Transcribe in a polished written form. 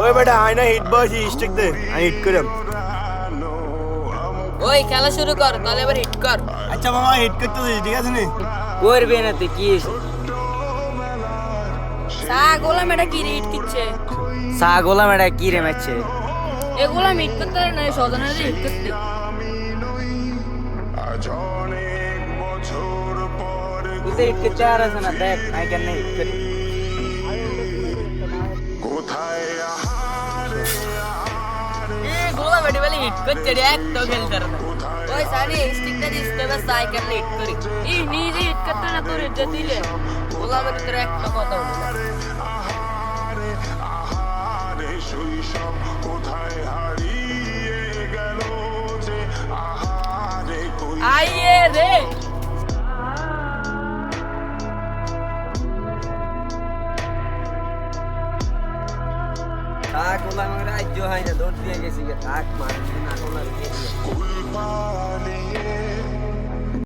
ওই বেটা আয়না হিট বসি স্টিক দে আমি হিট করাম। ওই খেলা শুরু কর, তাহলে এবার হিট কর। আচ্ছা মামা হিট করতে দিস ঠিক আছে নি? করবে না তুই কি সা গোলাম এটা কি হিট কিচ্ছে? সা গোলাম এটা কি রে মারছে? এগুলা হিট করতে না সজনের হিট করতে। তুই তো হিট করতে আর আছে না, দেখ আই কেন হিট করি। গোলাম এটা বলে হিট করছে রে, একটা খেলতে না। ওই সানি স্টিকটা দিস তবে সাই কেন হিট করি। এই নিজে হিট করতে না তোর এটা দিলে গোলামের ভিতরে একটা কথা হলো না। আইয়ে রে সা গোলাম রাজ্য হয় না, দৌড় দিয়ে গেছি থাক মানুষ না গোলাম